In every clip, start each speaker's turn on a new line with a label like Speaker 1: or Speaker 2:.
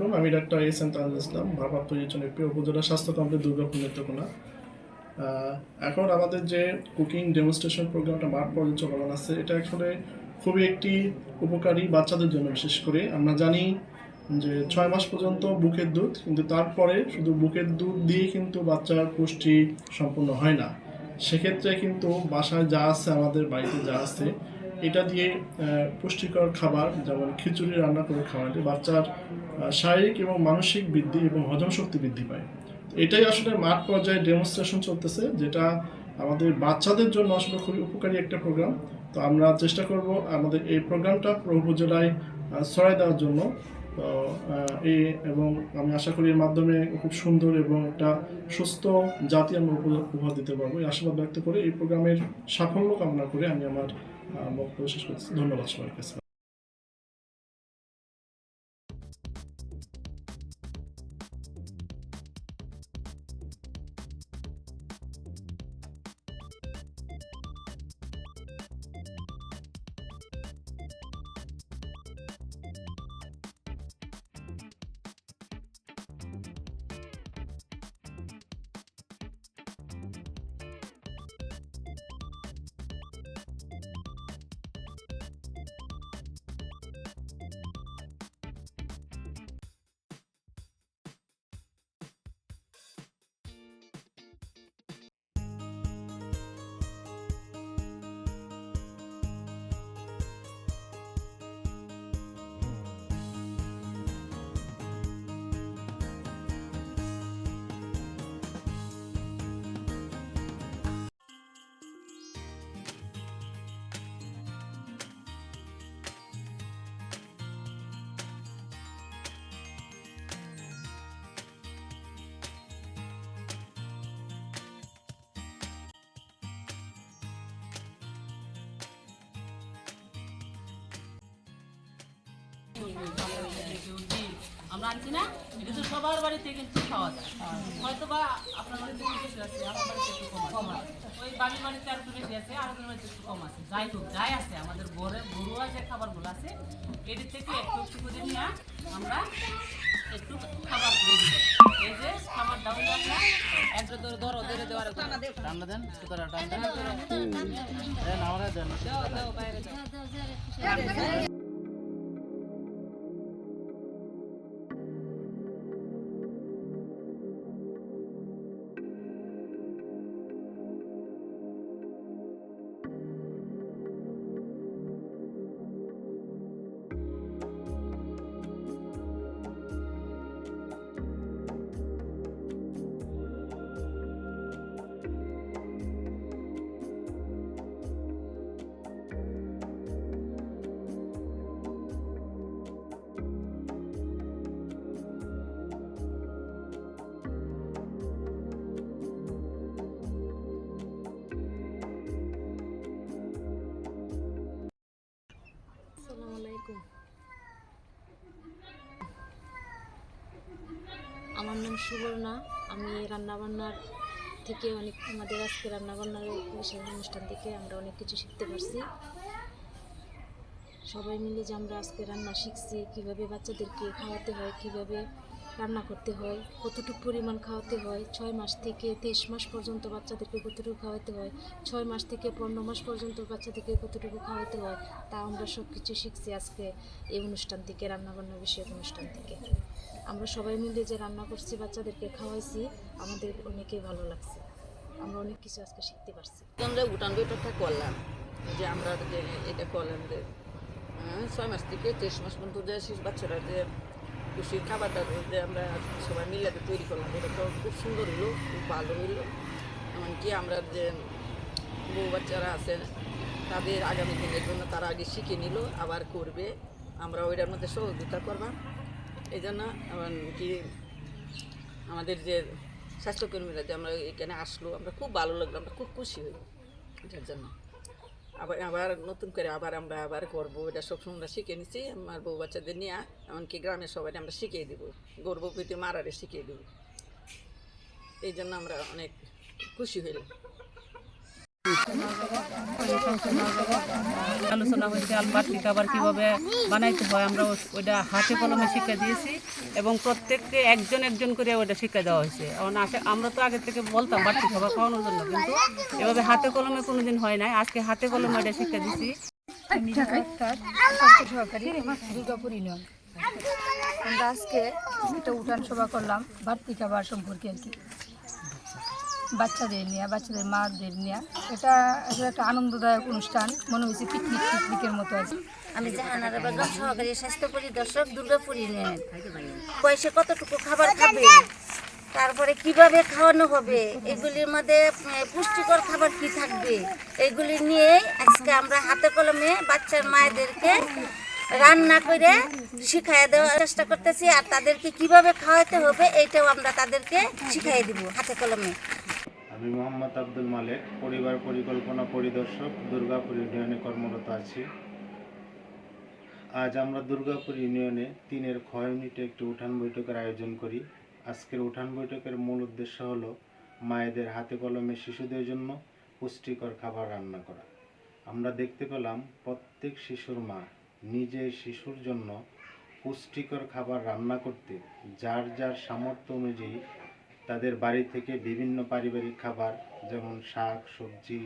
Speaker 1: আলাইকুম। আমি doctor SM. Tanvir ইসলাম, ভারপ্রাপ্ত ইউএনএপি উপজেলা স্বাস্থ্য কমপ্লেক্স দুর্গাপুর নেত্রকোনা। এখন আমাদের যে কুকিং ডেমনস্ট্রেশন প্রোগ্রামটা মাঠ পর্যায়ে চলমান আছে, এটা আসলে খুবই একটি উপকারী বাচ্চাদের জন্য। বিশেষ করে আমরা জানি যে 6 মাস পর্যন্ত বুকের দুধ, কিন্তু তারপরে শুধু বুকের দুধ দিয়ে কিন্তু বাচ্চার পুষ্টি সম্পূর্ণ হয় না। সেক্ষেত্রে কিন্তু বাসায় যা আছে, আমাদের বাড়িতে যা আছে, এটা দিয়ে পুষ্টিকর খাবার যেমন খিচুড়ি রান্না করে খাওয়ালে বাচ্চার শারীরিক এবং মানসিক বৃদ্ধি এবং হজম শক্তি বৃদ্ধি পায়। এটাই আসলে মাঠ পর্যায়ে ডেমনস্ট্রেশন চলতেছে, যেটা আমাদের বাচ্চাদের জন্য আসলে খুবই উপকারী একটা প্রোগ্রাম। তো আমরা চেষ্টা করব আমাদের এই প্রোগ্রামটা পুরো উপজেলায় ছড়াই দেওয়ার জন্য। তো এই এবং আমি আশা করি এর মাধ্যমে খুব সুন্দর এবং একটা সুস্থ জাতি আমরা উপহার দিতে পারবো, এই আশাবাদ ব্যক্ত করে এই প্রোগ্রামের সাফল্য কামনা করে আমি আমার বক্তব্য শেষ করছি। ধন্যবাদ সবার কাছে।
Speaker 2: আমরা আনছি না, কিন্তু সবার বাড়িতে কিন্তু খাওয়া যায়। হয়তো বা আপনার বাড়িতে একটু বেশি আছে, আমার বাড়িতে একটু কম আছে, ওই বাড়ির বাড়িতে আর একটু বেশি আছে, আর ওদের বাড়িতে একটু কম আছে। যাই হোক, যাই আছে আমাদের ঘরোয়া যে খাবারগুলো আছে, এটির থেকে একটু একটু করে নিয়ে আমরা একটু খাবার করে দিব। এই যে খাবার দাও আমরা একটু ধরো ধরে দেওয়ার
Speaker 3: টান্না দেন, সুতরা টান্না দেন, আমরা দেন
Speaker 2: দাও বাইরে
Speaker 4: আমার নাম সুবর্ণা। আমি রান্নাবান্নার থেকে অনেক আমাদের আজকে রান্নাবান্নার বিশেষ অনুষ্ঠান থেকে আমরা অনেক কিছু শিখতে পারছি। সবাই মিলে যে আমরা আজকে রান্না শিখছি, কীভাবে বাচ্চাদেরকে খাওয়াতে হয়, কীভাবে রান্না করতে হয়, কতটুকু পরিমাণ খাওয়াতে হয়, 6 মাস থেকে 23 মাস পর্যন্ত বাচ্চাদেরকে কতটুকু খাওয়াতে হয়, 6 মাস থেকে 15 মাস পর্যন্ত বাচ্চাদেরকে কতটুকু খাওয়াতে হয়, তা আমরা সব কিছু শিখছি আজকে এই অনুষ্ঠান থেকে, রান্নাবান্না বিষয়ক অনুষ্ঠান থেকে। আমরা সবাই মিলে যে রান্না করছি, বাচ্চাদেরকে খাওয়াইছি, আমাদের অনেকেই ভালো লাগছে। আমরা অনেক কিছু আজকে শিখতে পারছি।
Speaker 5: আমরা উঠান বৈঠকটা করলাম যে আমরা যে এটা করলাম যে 6 মাস থেকে 23 মাস পর্যন্ত যে শিশু বাচ্চারা যে খুশির খাবারটা যে আমরা সবাই মিলে তৈরি করলাম, এটা তো খুব সুন্দর হলো, খুব ভালো হইলো। এমনকি আমরা যে বউ বাচ্চারা আছে তাদের আগামী দিনের জন্য তারা আগে শিখে নিল, আবার করবে, আমরা ওইটার মধ্যে সহযোগিতা করবাম। এই জন্য কি আমাদের যে স্বাস্থ্যকর্মীরা যে আমরা এখানে আসলো, আমরা খুব ভালো লাগলো, আমরা খুব খুশি হই এটার জন্য। আবার নতুন করে আমরা আবার করবো, এটা সবসময় আমরা শিখে নিচ্ছি আমার বউ বাচ্চাদের নিয়ে, এমনকি গ্রামের সবাই আমরা শিখিয়ে দেবো, গর্ভবতী মারারে শিখিয়ে দেবো। এই জন্য আমরা অনেক খুশি হইলাম।
Speaker 2: আলোচনা হয়েছে বাড়তি খাবার কিভাবে বানাইতে হয়, আমরা ওইটা হাতে কলমে শিক্ষা দিয়েছি এবং প্রত্যেককে একজন একজন করে ওইটা শিক্ষা দেওয়া হয়েছে। এখন আমরা তো আগে থেকে বলতাম বাড়তি খাবার খাওয়ানোর জন্য, কিন্তু এভাবে হাতে কলমে কোনোদিন হয় নাই, আজকে হাতে কলমে এটা শিক্ষা দিচ্ছি।
Speaker 6: আমি স্বাস্থ্য সহকারী দুর্গাপুর ইউনিয়ন। আমরা আজকে একটা উঠান সভা করলাম বাড়তি খাবার সম্পর্কে আর কি, বাচ্চাদের নিয়ে, বাচ্চাদের মাদের নিয়ে। এটা একটা আনন্দদায়ক অনুষ্ঠান, মনে হয়েছে পিকনিকের মতো আছে।
Speaker 7: আমি জাহানারা বেগম, সহকারী স্বাস্থ্য পরিদর্শক, দুর্গাপুর ইউনিয়ন। বয়সে কতটুকু খাবার খাবে, তারপরে কিভাবে খাওয়ানো হবে, এগুলির মধ্যে পুষ্টিকর খাবার কি থাকবে, এগুলি নিয়ে আজকে আমরা হাতে কলমে বাচ্চার মায়েদেরকে রান্না করে শিখাই দেওয়ার চেষ্টা করতেছি। আর তাদেরকে কিভাবে খাওয়াতে হবে এইটাও আমরা তাদেরকে শিখাই দিব হাতে কলমে।
Speaker 8: আমি মোহাম্মদ আব্দুল মালেক, পরিবার পরিকল্পনা পরিদর্শক, দুর্গাপুর ইউনিয়নে কর্মরত আছি। আজ আমরা দুর্গাপুর ইউনিয়নে 3-এর খ ইউনিটে একটি উঠান বৈঠকের আয়োজন করি। আজকের উঠান বৈঠকের মূল উদ্দেশ্য হলো মায়েদের হাতে কলমে শিশুদের জন্য পুষ্টিকর খাবার রান্না করা। আমরা দেখতে পেলাম প্রত্যেক শিশুর মা নিজে শিশুর জন্য পুষ্টিকর খাবার রান্না করতে যার যার সামর্থ্য অনুযায়ী তাদের বাড়ি থেকে বিভিন্ন পারিবারিক খাবার যেমন শাক, সবজি,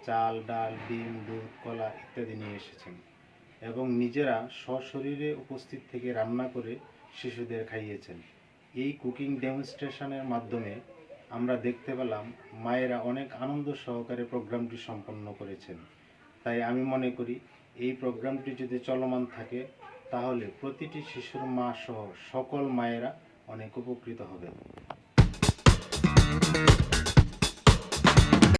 Speaker 8: চাল, ডাল, ডিম, দুধ, কলা ইত্যাদি নিয়ে এসেছেন এবং নিজেরা সশরীরে উপস্থিত থেকে রান্না করে শিশুদের খাইয়েছেন। এই কুকিং ডেমনস্ট্রেশনের মাধ্যমে আমরা দেখতে পেলাম মায়েরা অনেক আনন্দ সহকারে প্রোগ্রামটি সম্পন্ন করেছেন। তাই আমি মনে করি এই প্রোগ্রামটি যদি চলমান থাকে তাহলে প্রতিটি শিশুর মা সহ সকল মায়েরা অনেক উপকৃত হবেন।